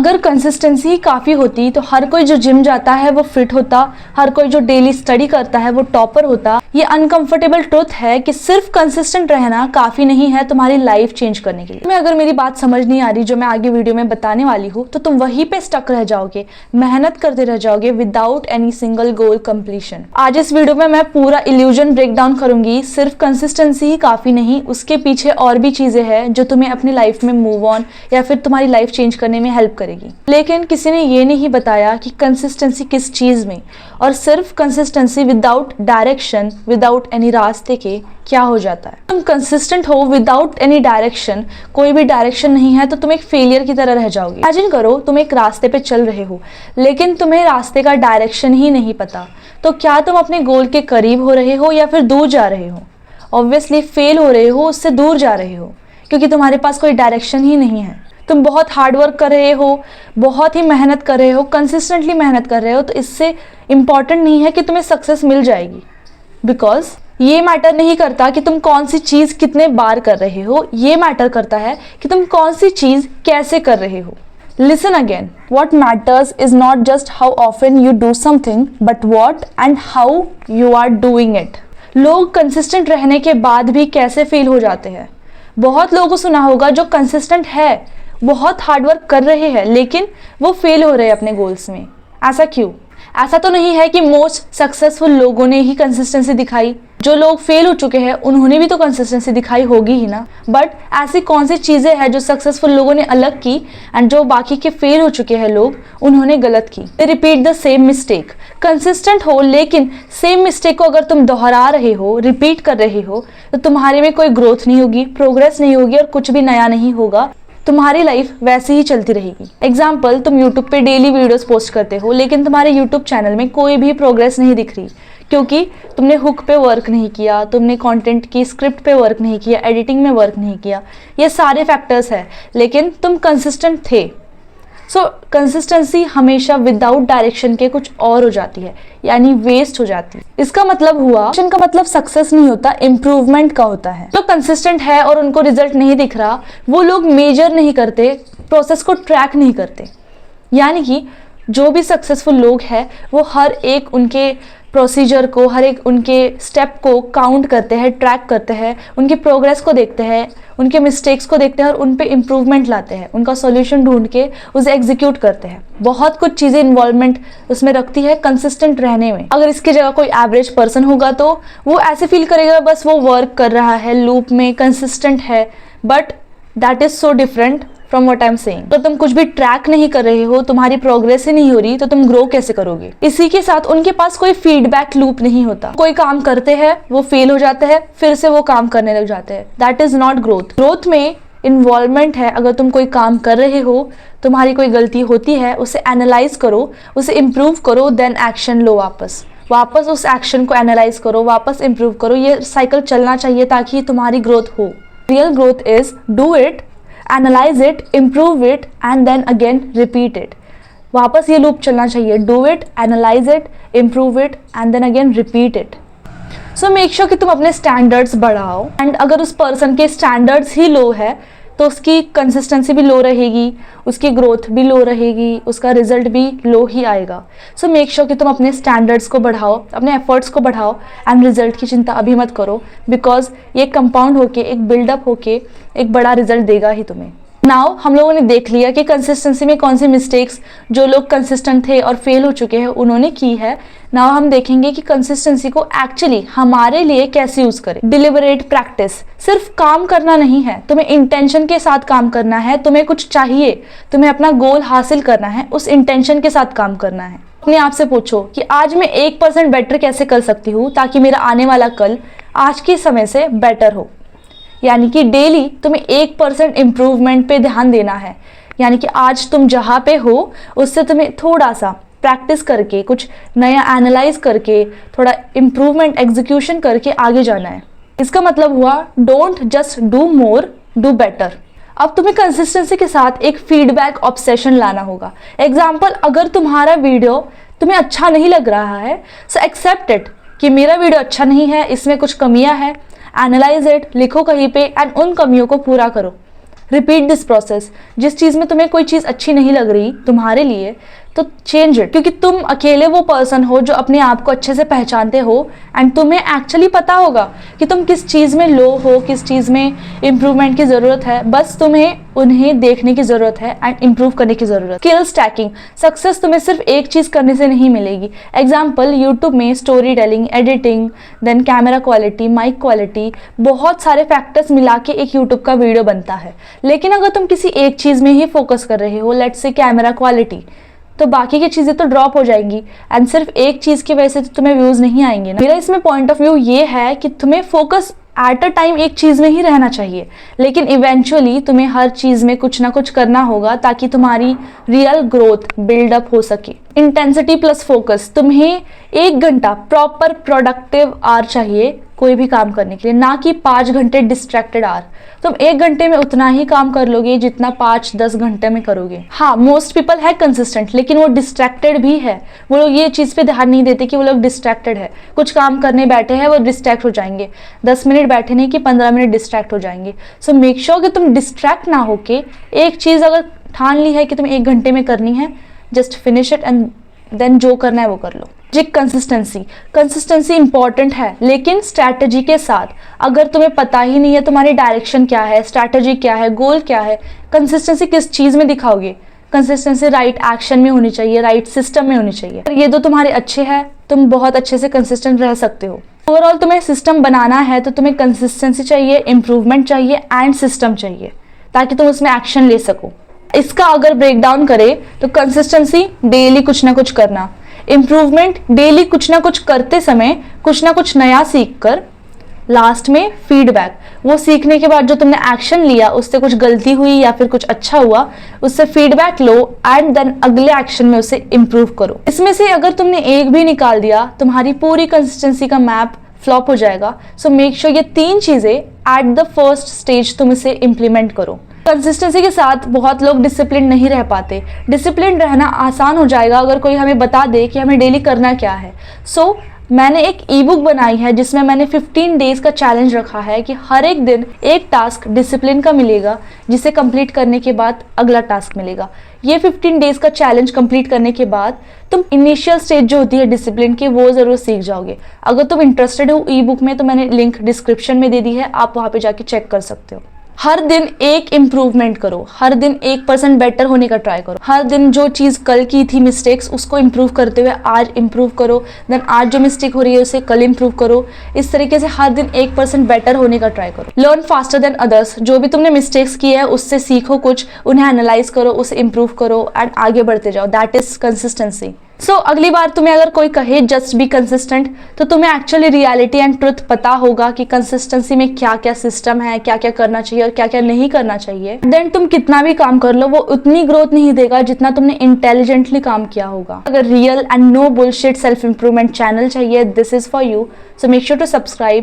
अगर कंसिस्टेंसी ही काफ़ी होती तो हर कोई जो जिम जाता है वो फिट होता, हर कोई जो डेली स्टडी करता है वो टॉपर होता। ये अनकंफर्टेबल ट्रुथ है कि सिर्फ कंसिस्टेंट रहना काफ़ी नहीं है तुम्हारी लाइफ चेंज करने के लिए। तुम्हें अगर मेरी बात समझ नहीं आ रही जो मैं आगे वीडियो में बताने वाली हूँ तो तुम वहीं पे स्टक रह जाओगे, मेहनत करते रह जाओगे विदाउट एनी सिंगल गोल कंप्लीशन। आज इस वीडियो में मैं पूरा इल्यूजन ब्रेक डाउन करूंगी। सिर्फ कंसिस्टेंसी ही काफ़ी नहीं, उसके पीछे और भी चीज़ें हैं जो तुम्हें अपनी लाइफ में मूव ऑन या फिर तुम्हारी लाइफ चेंज करने में हेल्प करेगी। लेकिन किसी ने ये नहीं बताया कि कंसिस्टेंसी किस चीज़ में, और सिर्फ consistency without direction, without any रास्ते के क्या हो जाता है। तुम कंसिस्टेंट हो विदाउट एनी डायरेक्शन, कोई भी डायरेक्शन नहीं है तो तुम एक फेलियर की तरह रह जाओगे। इमेजिन करो तुम एक रास्ते पे चल रहे हो लेकिन तुम्हें रास्ते का डायरेक्शन ही नहीं पता, तो क्या तुम अपने गोल के करीब हो रहे हो या फिर दूर जा रहे हो? ऑब्वियसली फेल हो रहे हो, उससे दूर जा रहे हो, क्योंकि तुम्हारे पास कोई डायरेक्शन ही नहीं है। तुम बहुत हार्ड वर्क कर रहे हो, बहुत ही मेहनत कर रहे हो, कंसिस्टेंटली मेहनत कर रहे हो, तो इससे इम्पॉर्टेंट नहीं है कि तुम्हें सक्सेस मिल जाएगी। बिकॉज ये मैटर नहीं करता कि तुम कौन सी चीज़ कितने बार कर रहे हो, ये मैटर करता है कि तुम कौन सी चीज़ कैसे कर रहे हो। Listen again. What matters is not just how often you do something, but what and how you are doing it. लोग कंसिस्टेंट रहने के बाद भी कैसे फेल हो जाते हैं। बहुत लोगों को सुना होगा जो कंसिस्टेंट है, बहुत हार्डवर्क कर रहे हैं, लेकिन वो फेल हो रहे हैं अपने गोल्स में। ऐसा क्यों? ऐसा तो नहीं है कि मोस्ट सक्सेसफुल लोगों ने ही कंसिस्टेंसी दिखाई। जो लोग फेल हो चुके हैं उन्होंने भी तो कंसिस्टेंसी दिखाई होगी ही ना। बट ऐसी कौन सी चीज़ें हैं जो सक्सेसफुल लोगों ने अलग की एंड जो बाकी के फेल हो चुके हैं लोग उन्होंने गलत की? They repeat the same mistake. Consistent हो लेकिन सेम मिस्टेक को अगर तुम दोहरा रहे हो, रिपीट कर रहे हो, तो तुम्हारे में कोई ग्रोथ नहीं होगी, प्रोग्रेस नहीं होगी और कुछ भी नया नहीं होगा। तुम्हारी लाइफ वैसे ही चलती रहेगी। एग्जाम्पल, तुम यूट्यूब पे डेली वीडियोस पोस्ट करते हो लेकिन तुम्हारे यूट्यूब चैनल में कोई भी प्रोग्रेस नहीं दिख रही, क्योंकि तुमने हुक पे वर्क नहीं किया, तुमने कंटेंट की स्क्रिप्ट पे वर्क नहीं किया, एडिटिंग में वर्क नहीं किया। ये सारे फैक्टर्स हैं, लेकिन तुम कंसिस्टेंट थे। सो कंसिस्टेंसी हमेशा विदाउट डायरेक्शन के कुछ और हो जाती है, यानी वेस्ट हो जाती है। इसका मतलब हुआ, का मतलब सक्सेस नहीं होता, इम्प्रूवमेंट का होता है। जो कंसिस्टेंट है और उनको रिजल्ट नहीं दिख रहा, वो लोग मेजर नहीं करते, प्रोसेस को ट्रैक नहीं करते। यानी कि जो भी सक्सेसफुल लोग हैं वो हर एक उनके प्रोसीजर को, हर एक उनके स्टेप को काउंट करते हैं, ट्रैक करते हैं, उनकी प्रोग्रेस को देखते हैं, उनके मिस्टेक्स को देखते हैं और उन पे इम्प्रूवमेंट लाते हैं, उनका सॉल्यूशन ढूंढ के उसे एग्जीक्यूट करते हैं। बहुत कुछ चीज़ें इन्वॉल्वमेंट उसमें रखती है कंसिस्टेंट रहने में। अगर इसकी जगह कोई एवरेज पर्सन होगा तो वो ऐसे फील करेगा बस वो वर्क कर रहा है, लूप में कंसिस्टेंट है, but that is so different from what I am saying. तो तुम कुछ भी ट्रैक नहीं कर रहे हो, तुम्हारी प्रोग्रेस ही नहीं हो रही, तो तुम ग्रो कैसे करोगे? इसी के साथ उनके पास कोई फीडबैक लूप नहीं होता। कोई काम करते हैं, वो फेल हो जाते हैं, फिर से वो काम करने लग जाते हैं। That is not growth. Growth में इन्वॉल्वमेंट है। अगर तुम कोई काम कर रहे हो, तुम्हारी कोई गलती होती है, उसे एनालाइज करो, उसे इम्प्रूव करो, देन एक्शन लो। वापस उस एक्शन को एनालाइज करो, वापस इम्प्रूव करो। ये साइकिल चलना चाहिए ताकि तुम्हारी ग्रोथ हो। Real growth is do it, analyse it, improve it and then again repeat it. वापस ये लूप चलना चाहिए, do it, analyse it, improve it and then again repeat it. So make sure कि तुम अपने स्टैंडर्ड्स बढ़ाओ। And अगर उस पर्सन के स्टैंडर्ड्स ही लो है तो उसकी कंसिस्टेंसी भी लो रहेगी, उसकी ग्रोथ भी लो रहेगी, उसका रिजल्ट भी लो ही आएगा। सो मेक श्योर कि तुम अपने स्टैंडर्ड्स को बढ़ाओ, अपने एफर्ट्स को बढ़ाओ एंड रिजल्ट की चिंता अभी मत करो, बिकॉज ये कंपाउंड होके, एक बिल्डअप होके एक बड़ा रिजल्ट देगा ही तुम्हें। नाउ हम लोगों ने देख लिया कि कंसिस्टेंसी में कौन सी मिस्टेक्स जो लोग कंसिस्टेंट थे और फेल हो चुके हैं उन्होंने की है। नाउ हम देखेंगे कि कंसिस्टेंसी को एक्चुअली हमारे लिए कैसे यूज करें। Deliberate practice. सिर्फ काम करना नहीं है, तुम्हें इंटेंशन के साथ काम करना है। तुम्हें कुछ चाहिए, तुम्हें अपना गोल हासिल करना है, उस इंटेंशन के साथ काम करना है। अपने आप से पूछो कि आज मैं 1% बेटर कैसे कर सकती हूँ ताकि मेरा आने वाला कल आज के समय से बेटर हो। यानी कि डेली तुम्हें 1% इम्प्रूवमेंट पे ध्यान देना है। यानी कि आज तुम जहाँ पे हो उससे तुम्हें थोड़ा सा प्रैक्टिस करके, कुछ नया एनालाइज करके, थोड़ा इम्प्रूवमेंट एग्जीक्यूशन करके आगे जाना है। इसका मतलब हुआ don't just do more, do better. अब तुम्हें कंसिस्टेंसी के साथ एक फीडबैक ऑब्सेशन लाना होगा। एग्जाम्पल, अगर तुम्हारा वीडियो तुम्हें अच्छा नहीं लग रहा है, सो एक्सेप्ट इट कि मेरा वीडियो अच्छा नहीं है, इसमें कुछ कमियां हैं, एनालाइज इट, लिखो कहीं पे एंड उन कमियों को पूरा करो। Repeat this process. जिस चीज़ में तुम्हें कोई चीज़ अच्छी नहीं लग रही तुम्हारे लिए, तो चेंज इट, क्योंकि तुम अकेले वो पर्सन हो जो अपने आप को अच्छे से पहचानते हो एंड तुम्हें एक्चुअली पता होगा कि तुम किस चीज़ में लो हो, किस चीज़ में इम्प्रूवमेंट की ज़रूरत है। बस तुम्हें उन्हें देखने की ज़रूरत है एंड इम्प्रूव करने की ज़रूरत। स्किल स्टैकिंग, सक्सेस तुम्हें सिर्फ एक चीज़ करने से नहीं मिलेगी। एग्जाम्पल, यूट्यूब में story telling, editing, then camera quality, mic quality, बहुत सारे फैक्टर्स मिला के एक यूट्यूब का वीडियो बनता है। लेकिन अगर तुम किसी एक चीज़ में ही फोकस कर रहे हो, लेट्स से कैमरा क्वालिटी, तो बाकी की चीज़ें तो ड्रॉप हो जाएंगी एंड सिर्फ एक चीज़ की वजह से तो तुम्हें व्यूज़ नहीं आएंगे ना। मेरा इसमें पॉइंट ऑफ व्यू ये है कि तुम्हें फोकस एट अ टाइम एक चीज़ में ही रहना चाहिए, लेकिन इवेंचुअली तुम्हें हर चीज़ में कुछ ना कुछ करना होगा ताकि तुम्हारी रियल ग्रोथ बिल्डअप हो सके। इंटेंसिटी प्लस फोकस, तुम्हें 1 घंटा प्रॉपर प्रोडक्टिव आवर चाहिए कोई भी काम करने के लिए, ना कि 5 घंटे डिस्ट्रैक्टेड आवर। तुम 1 घंटे में उतना ही काम कर लोगे जितना 5-10 घंटे में करोगे। हाँ, मोस्ट पीपल है कंसिस्टेंट, लेकिन वो डिस्ट्रैक्टेड भी है। वो लोग ये चीज़ पे ध्यान नहीं देते कि वो लोग डिस्ट्रैक्टेड है। कुछ काम करने बैठे हैं, वो डिस्ट्रैक्ट हो जाएंगे। 10 मिनट बैठे नहीं कि 15 मिनट डिस्ट्रैक्ट हो जाएंगे। सो मेक श्योर कि तुम डिस्ट्रैक्ट ना होके एक चीज़ अगर ठान ली है कि तुम्हें 1 घंटे में करनी है, just finish it and then जो करना है वो कर लो। जी, कंसिस्टेंसी इंपॉर्टेंट है, लेकिन स्ट्रैटेजी के साथ। अगर तुम्हें पता ही नहीं है तुम्हारी डायरेक्शन क्या है, स्ट्रैटेजी क्या है, गोल क्या है, कंसिस्टेंसी किस चीज़ में दिखाओगे? कंसिस्टेंसी राइट एक्शन में होनी चाहिए, राइट सिस्टम में होनी चाहिए। अगर ये दो तुम्हारे अच्छे हैं, तुम बहुत अच्छे से कंसिस्टेंट रह सकते हो। ओवरऑल तुम्हें सिस्टम बनाना है तो तुम्हें कंसिस्टेंसी चाहिए, इंप्रूवमेंट चाहिए एंड सिस्टम चाहिए, ताकि तुम उसमें एक्शन ले सको। इसका अगर ब्रेक डाउन करें तो कंसिस्टेंसी डेली कुछ ना कुछ करना, इम्प्रूवमेंट डेली कुछ ना कुछ करते समय कुछ ना कुछ नया सीख कर, लास्ट में फीडबैक, वो सीखने के बाद जो तुमने एक्शन लिया उससे कुछ गलती हुई या फिर कुछ अच्छा हुआ, उससे फीडबैक लो एंड देन अगले एक्शन में उसे इम्प्रूव करो। इसमें से अगर तुमने एक भी निकाल दिया, तुम्हारी पूरी कंसिस्टेंसी का मैप फ्लॉप हो जाएगा। सो मेक श्योर ये 3 चीज़ें एट द फर्स्ट स्टेज तुम इसे इम्प्लीमेंट करो। कंसिस्टेंसी के साथ बहुत लोग डिसिप्लिन नहीं रह पाते। डिसिप्लिन रहना आसान हो जाएगा अगर कोई हमें बता दे कि हमें डेली करना क्या है। सो मैंने एक ई बुक बनाई है जिसमें मैंने 15 डेज का चैलेंज रखा है कि हर एक दिन एक टास्क डिसिप्लिन का मिलेगा, जिसे कंप्लीट करने के बाद अगला टास्क मिलेगा। ये 15 डेज का चैलेंज कंप्लीट करने के बाद तुम इनिशियल स्टेज जो होती है डिसिप्लिन की, वो ज़रूर सीख जाओगे। अगर तुम इंटरेस्टेड हो ई बुक में तो मैंने लिंक डिस्क्रिप्शन में दे दी है, आप वहाँ पे जाके चेक कर सकते हो। हर दिन एक इम्प्रूवमेंट करो, हर दिन 1% बेटर होने का ट्राई करो। हर दिन जो चीज़ कल की थी मिस्टेक्स, उसको इम्प्रूव करते हुए आज इम्प्रूव करो। देन आज जो मिस्टेक हो रही है उसे कल इम्प्रूव करो। इस तरीके से हर दिन 1% बेटर होने का ट्राई करो। लर्न फास्टर देन अदर्स, जो भी तुमने मिस्टेक्स की है उससे सीखो कुछ, उन्हें एनालाइज करो, उसे इम्प्रूव करो एंड आगे बढ़ते जाओ। That is consistency. सो अगली बार तुम्हें अगर कोई कहे जस्ट बी कंसिस्टेंट, तो तुम्हें एक्चुअली रियलिटी एंड ट्रुथ पता होगा कि कंसिस्टेंसी में क्या क्या सिस्टम है, क्या क्या करना चाहिए और क्या क्या नहीं करना चाहिए। देन तुम कितना भी काम कर लो, वो उतनी ग्रोथ नहीं देगा जितना तुमने इंटेलिजेंटली काम किया होगा। अगर real and no bullshit self improvement channel चाहिए, this is for you. So make sure to subscribe.